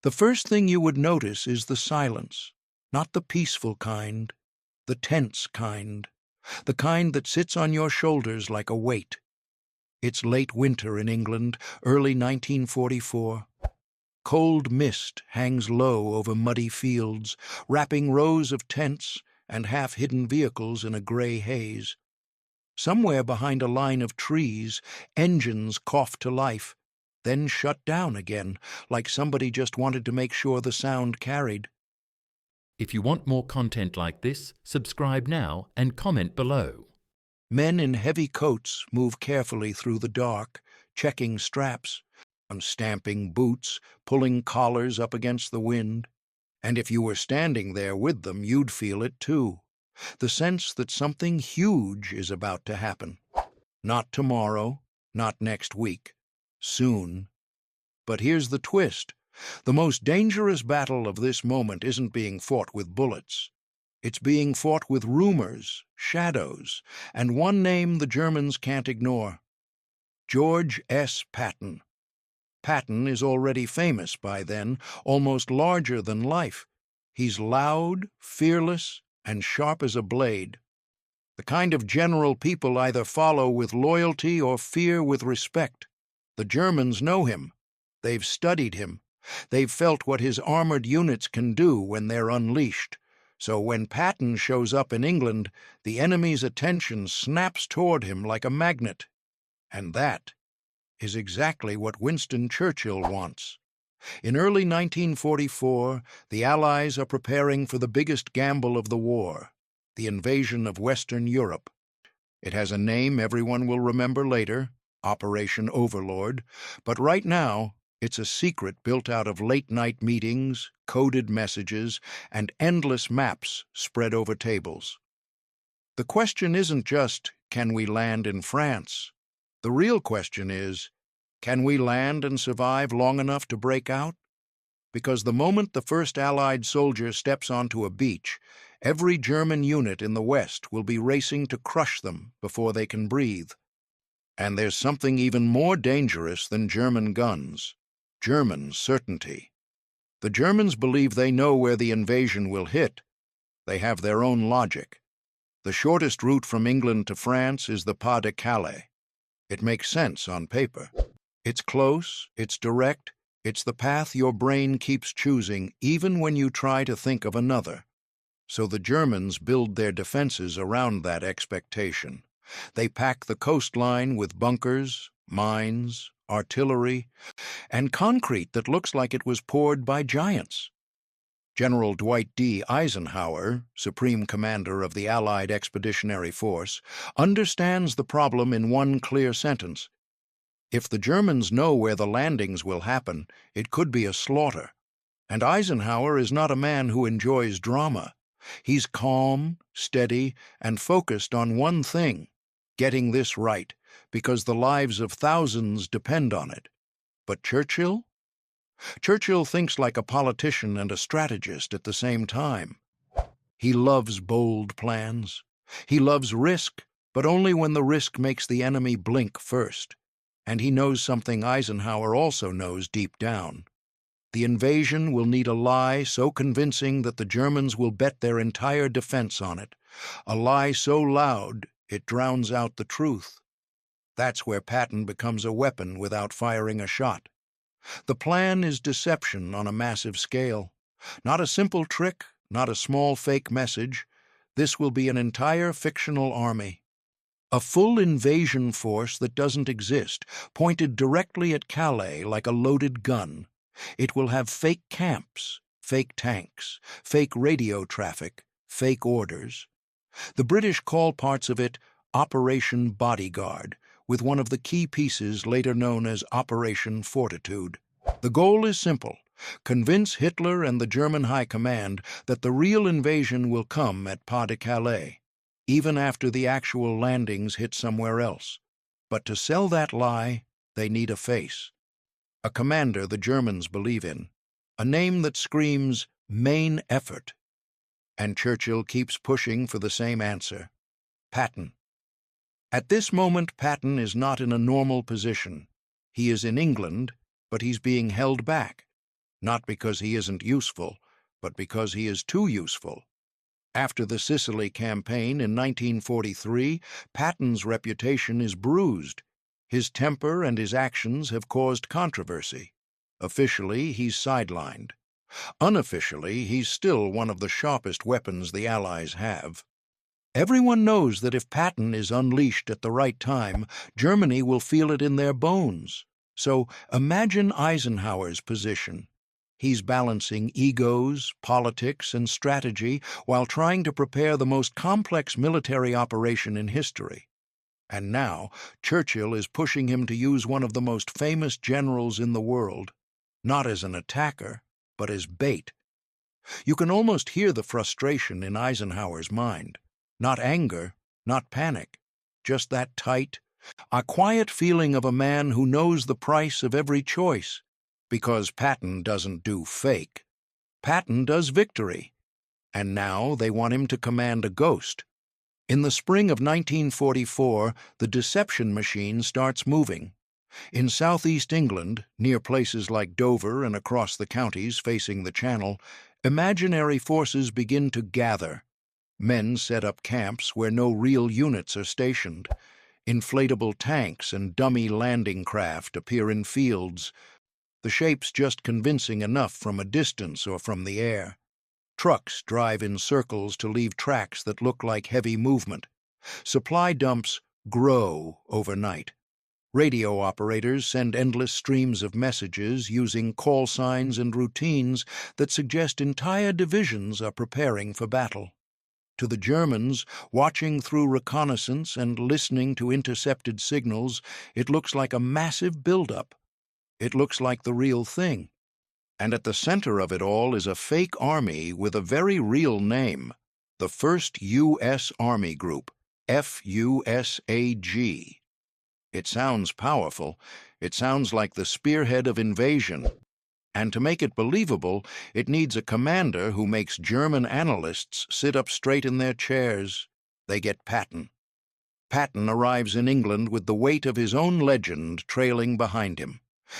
The first thing you would notice is the silence, not the peaceful kind, the tense kind, the kind that sits on your shoulders like a weight. It's late winter in England, early 1944. Cold mist hangs low over muddy fields, wrapping rows of tents and half-hidden vehicles in a gray haze. Somewhere behind a line of trees, engines cough to life, then shut down again, like somebody just wanted to make sure the sound carried. If you want more content like this, subscribe now and comment below. Men in heavy coats move carefully through the dark, checking straps, stamping boots, pulling collars up against the wind. And if you were standing there with them, you'd feel it too. The sense that something huge is about to happen. Not tomorrow, not next week. Soon. But here's the twist. The most dangerous battle of this moment isn't being fought with bullets. It's being fought with rumors, shadows, and one name the Germans can't ignore. George S. Patton. Patton is already famous by then, almost larger than life. He's loud, fearless, and sharp as a blade. The kind of general people either follow with loyalty or fear with respect. The Germans know him. They've studied him. They've felt what his armored units can do when they're unleashed. So when Patton shows up in England, the enemy's attention snaps toward him like a magnet. And that is exactly what Winston Churchill wants. In early 1944, the Allies are preparing for the biggest gamble of the war, the invasion of Western Europe. It has a name everyone will remember later, Operation Overlord, but right now, it's a secret built out of late-night meetings, coded messages, and endless maps spread over tables. The question isn't just, can we land in France? The real question is, can we land and survive long enough to break out? Because the moment the first Allied soldier steps onto a beach, every German unit in the West will be racing to crush them before they can breathe. And there's something even more dangerous than German guns. German certainty. The Germans believe they know where the invasion will hit. They have their own logic. The shortest route from England to France is the Pas de Calais. It makes sense on paper. It's close, it's direct, it's the path your brain keeps choosing even when you try to think of another. So the Germans build their defenses around that expectation. They pack the coastline with bunkers, mines, artillery, and concrete that looks like it was poured by giants. General Dwight D. Eisenhower, Supreme Commander of the Allied Expeditionary Force, understands the problem in one clear sentence. If the Germans know where the landings will happen, it could be a slaughter. And Eisenhower is not a man who enjoys drama. He's calm, steady, and focused on one thing, getting this right, because the lives of thousands depend on it. But Churchill? Churchill thinks like a politician and a strategist at the same time. He loves bold plans. He loves risk, but only when the risk makes the enemy blink first. And he knows something Eisenhower also knows deep down. The invasion will need a lie so convincing that the Germans will bet their entire defense on it, a lie so loud it drowns out the truth. That's where Patton becomes a weapon without firing a shot. The plan is deception on a massive scale. Not a simple trick, not a small fake message. This will be an entire fictional army. A full invasion force that doesn't exist, pointed directly at Calais like a loaded gun. It will have fake camps, fake tanks, fake radio traffic, fake orders. The British call parts of it Operation Bodyguard, with one of the key pieces later known as Operation Fortitude. The goal is simple: convince Hitler and the German High Command that the real invasion will come at Pas de Calais, even after the actual landings hit somewhere else. But to sell that lie, they need a face. A commander the Germans believe in. A name that screams, main effort. And Churchill keeps pushing for the same answer. Patton. At this moment, Patton is not in a normal position. He is in England, but he's being held back. not because he isn't useful, but because he is too useful. After the Sicily campaign in 1943, Patton's reputation is bruised. His temper and his actions have caused controversy. Officially, he's sidelined. Unofficially, he's still one of the sharpest weapons the Allies have. Everyone knows that if Patton is unleashed at the right time, Germany will feel it in their bones. So imagine Eisenhower's position. He's balancing egos, politics, and strategy while trying to prepare the most complex military operation in history. And now, Churchill is pushing him to use one of the most famous generals in the world, not as an attacker, but as bait. You can almost hear the frustration in Eisenhower's mind. Not anger, not panic, just that tight, a quiet feeling of a man who knows the price of every choice. Because Patton doesn't do fake. Patton does victory. And now they want him to command a ghost. In the spring of 1944, the deception machine starts moving. In southeast England, near places like Dover and across the counties facing the Channel, imaginary forces begin to gather. Men set up camps where no real units are stationed. Inflatable tanks and dummy landing craft appear in fields, the shapes just convincing enough from a distance or from the air. Trucks drive in circles to leave tracks that look like heavy movement. Supply dumps grow overnight. Radio operators send endless streams of messages using call signs and routines that suggest entire divisions are preparing for battle. To the Germans, watching through reconnaissance and listening to intercepted signals, it looks like a massive buildup. It looks like the real thing. And at the center of it all is a fake army with a very real name, the 1st U.S. Army Group, FUSAG. It sounds powerful. It sounds like the spearhead of invasion. And to make it believable, it needs a commander who makes German analysts sit up straight in their chairs. They get Patton. Patton arrives in England with the weight of his own legend trailing behind him.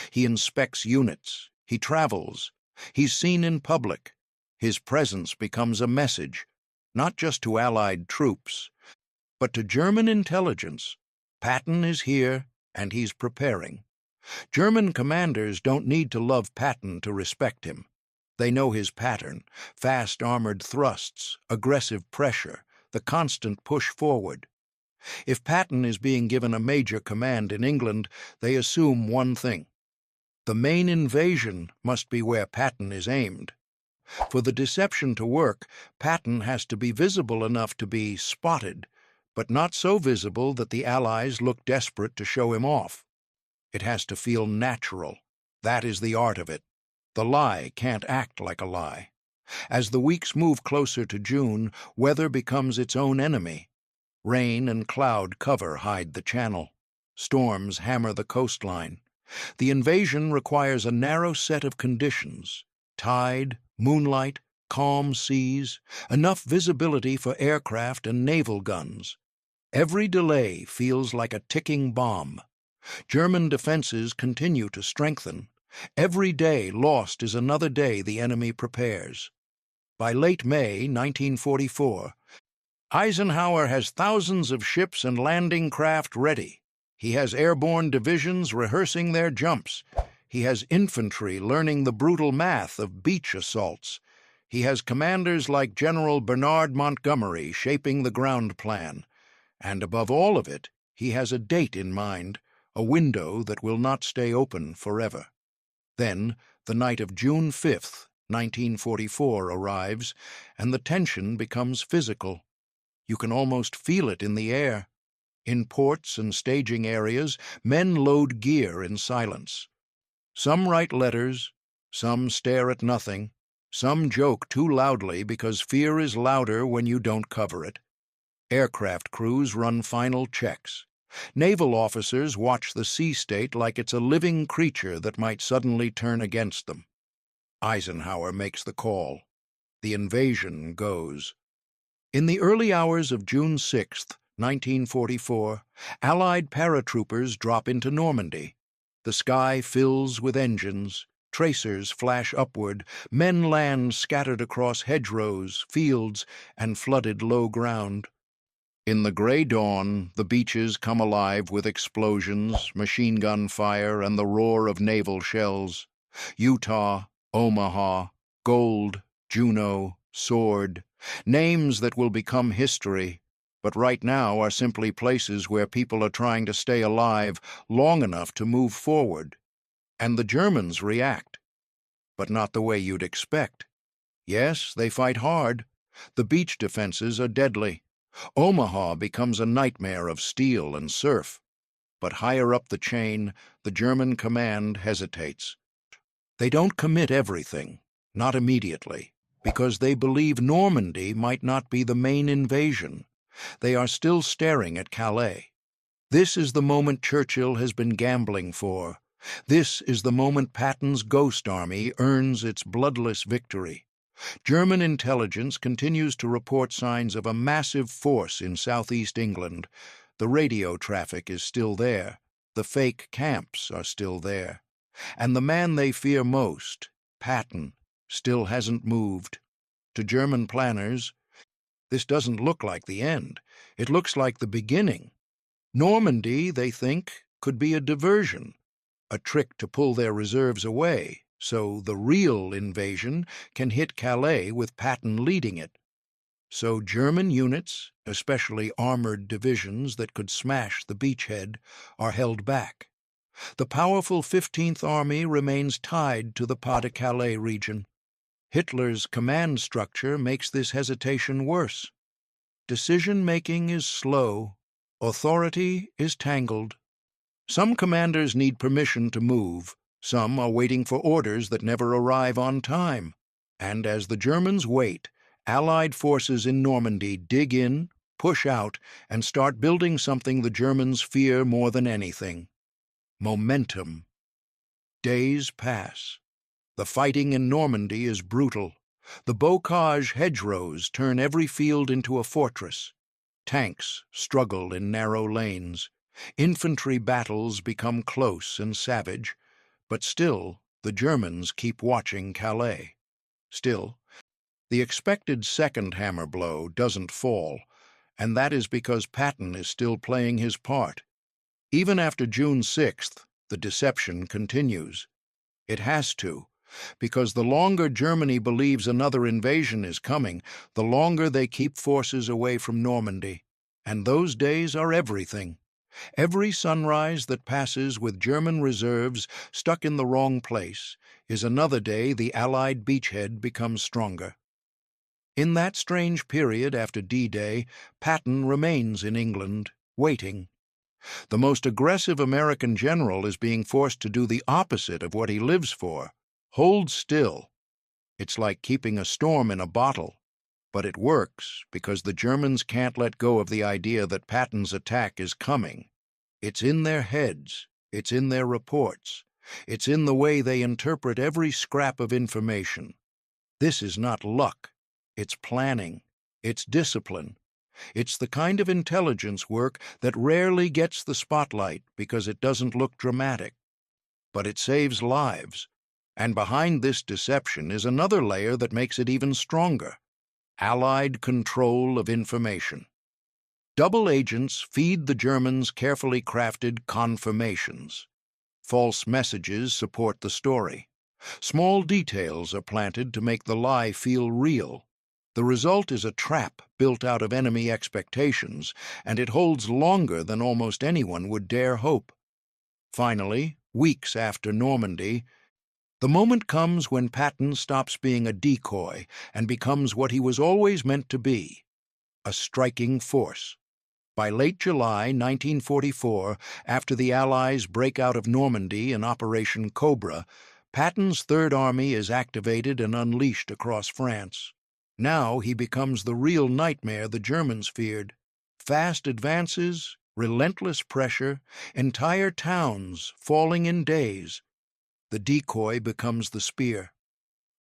He inspects units. He travels. He's seen in public. His presence becomes a message, not just to Allied troops, but to German intelligence. Patton is here, and he's preparing. German commanders don't need to love Patton to respect him. They know his pattern: fast armored thrusts, aggressive pressure, the constant push forward. If Patton is being given a major command in England, they assume one thing: the main invasion must be where Patton is aimed. For the deception to work, Patton has to be visible enough to be spotted, but not so visible that the Allies look desperate to show him off. It has to feel natural. That is the art of it. The lie can't act like a lie. As the weeks move closer to June, weather becomes its own enemy. Rain and cloud cover hide the Channel. Storms hammer the coastline. The invasion requires a narrow set of conditions: tide, moonlight, calm seas, enough visibility for aircraft and naval guns. Every delay feels like a ticking bomb. German defenses continue to strengthen. Every day lost is another day the enemy prepares. By late May 1944, Eisenhower has thousands of ships and landing craft ready. He has airborne divisions rehearsing their jumps. He has infantry learning the brutal math of beach assaults. He has commanders like General Bernard Montgomery shaping the ground plan. And above all of it, he has a date in mind, a window that will not stay open forever. Then, the night of June 5th, 1944 arrives, and the tension becomes physical. You can almost feel it in the air. In ports and staging areas, men load gear in silence. Some write letters, some stare at nothing, some joke too loudly because fear is louder when you don't cover it. Aircraft crews run final checks. Naval officers watch the sea state like it's a living creature that might suddenly turn against them. Eisenhower makes the call. The invasion goes. In the early hours of June 6, 1944, Allied paratroopers drop into Normandy. The sky fills with engines. Tracers flash upward, men land scattered across hedgerows, fields, and flooded low ground. In the gray dawn, the beaches come alive with explosions, machine gun fire, and the roar of naval shells. Utah, Omaha, Gold, Juneau, Sword, names that will become history, but right now are simply places where people are trying to stay alive long enough to move forward. And the Germans react, but not the way you'd expect. Yes, they fight hard. The beach defenses are deadly. Omaha becomes a nightmare of steel and surf. But higher up the chain, the German command hesitates. They don't commit everything, not immediately, because they believe Normandy might not be the main invasion. They are still staring at Calais. This is the moment Churchill has been gambling for. This is the moment Patton's ghost army earns its bloodless victory. German intelligence continues to report signs of a massive force in southeast England. The radio traffic is still there. The fake camps are still there. And the man they fear most, Patton, still hasn't moved. To German planners, this doesn't look like the end. It looks like the beginning. Normandy, they think, could be a diversion, a trick to pull their reserves away, so the real invasion can hit Calais with Patton leading it. So German units, especially armored divisions that could smash the beachhead, are held back. The powerful 15th Army remains tied to the Pas-de-Calais region. Hitler's command structure makes this hesitation worse. Decision-making is slow. Authority is tangled. Some commanders need permission to move. Some are waiting for orders that never arrive on time. And as the Germans wait, Allied forces in Normandy dig in, push out, and start building something the Germans fear more than anything: momentum. Days pass. The fighting in Normandy is brutal. The bocage hedgerows turn every field into a fortress. Tanks struggle in narrow lanes. Infantry battles become close and savage, but still the Germans keep watching Calais. Still, the expected second hammer blow doesn't fall, and that is because Patton is still playing his part. Even after June 6th, the deception continues. It has to, because the longer Germany believes another invasion is coming, the longer they keep forces away from Normandy. And those days are everything. Every sunrise that passes with German reserves stuck in the wrong place is another day the Allied beachhead becomes stronger. In that strange period after D-Day, Patton remains in England, waiting. The most aggressive American general is being forced to do the opposite of what he lives for: hold still. It's like keeping a storm in a bottle. But it works because the Germans can't let go of the idea that Patton's attack is coming. It's in their heads, it's in their reports, it's in the way they interpret every scrap of information. This is not luck. It's planning. It's discipline. It's the kind of intelligence work that rarely gets the spotlight because it doesn't look dramatic. But it saves lives. And behind this deception is another layer that makes it even stronger: Allied control of information. Double agents feed the Germans carefully crafted confirmations. False messages support the story. Small details are planted to make the lie feel real. The result is a trap built out of enemy expectations, and it holds longer than almost anyone would dare hope. Finally, weeks after Normandy, the moment comes when Patton stops being a decoy and becomes what he was always meant to be: a striking force. By late July 1944, after the Allies break out of Normandy in Operation Cobra, Patton's Third Army is activated and unleashed across France. Now he becomes the real nightmare the Germans feared. Fast advances, relentless pressure, entire towns falling in days. The decoy becomes the spear.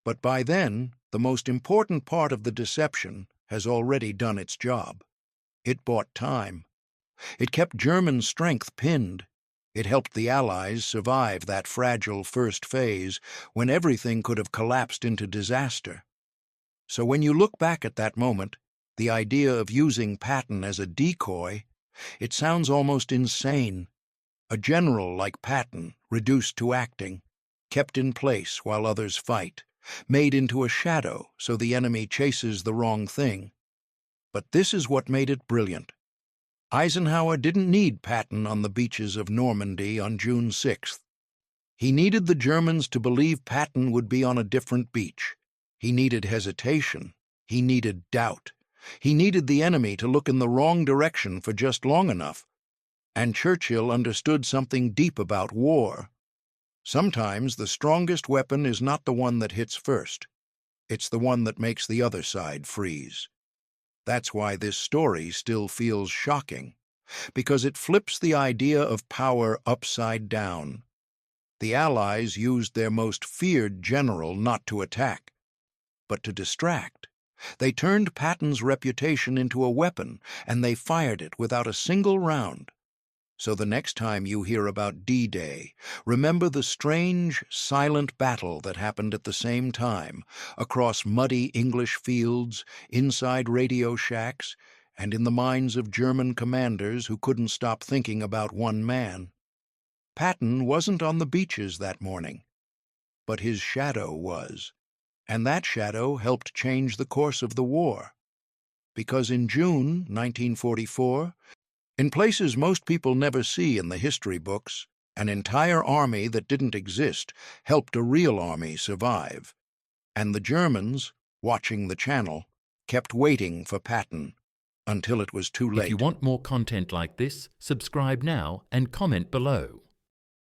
But by then, the most important part of the deception has already done its job. It bought time. It kept German strength pinned. It helped the Allies survive that fragile first phase when everything could have collapsed into disaster. So when you look back at that moment, the idea of using Patton as a decoy, it sounds almost insane. A general like Patton, reduced to acting, kept in place while others fight, made into a shadow so the enemy chases the wrong thing. But this is what made it brilliant. Eisenhower didn't need Patton on the beaches of Normandy on June 6th. He needed the Germans to believe Patton would be on a different beach. He needed hesitation. He needed doubt. He needed the enemy to look in the wrong direction for just long enough. And Churchill understood something deep about war. Sometimes the strongest weapon is not the one that hits first. It's the one that makes the other side freeze. That's why this story still feels shocking, because it flips the idea of power upside down. The Allies used their most feared general not to attack, but to distract. They turned Patton's reputation into a weapon, and they fired it without a single round. So the next time you hear about D-Day, remember the strange, silent battle that happened at the same time, across muddy English fields, inside radio shacks, and in the minds of German commanders who couldn't stop thinking about one man. Patton wasn't on the beaches that morning, but his shadow was, and that shadow helped change the course of the war. Because in June 1944, in places most people never see in the history books, an entire army that didn't exist helped a real army survive. And the Germans, watching the channel, kept waiting for Patton until it was too late. If you want more content like this, subscribe now and comment below.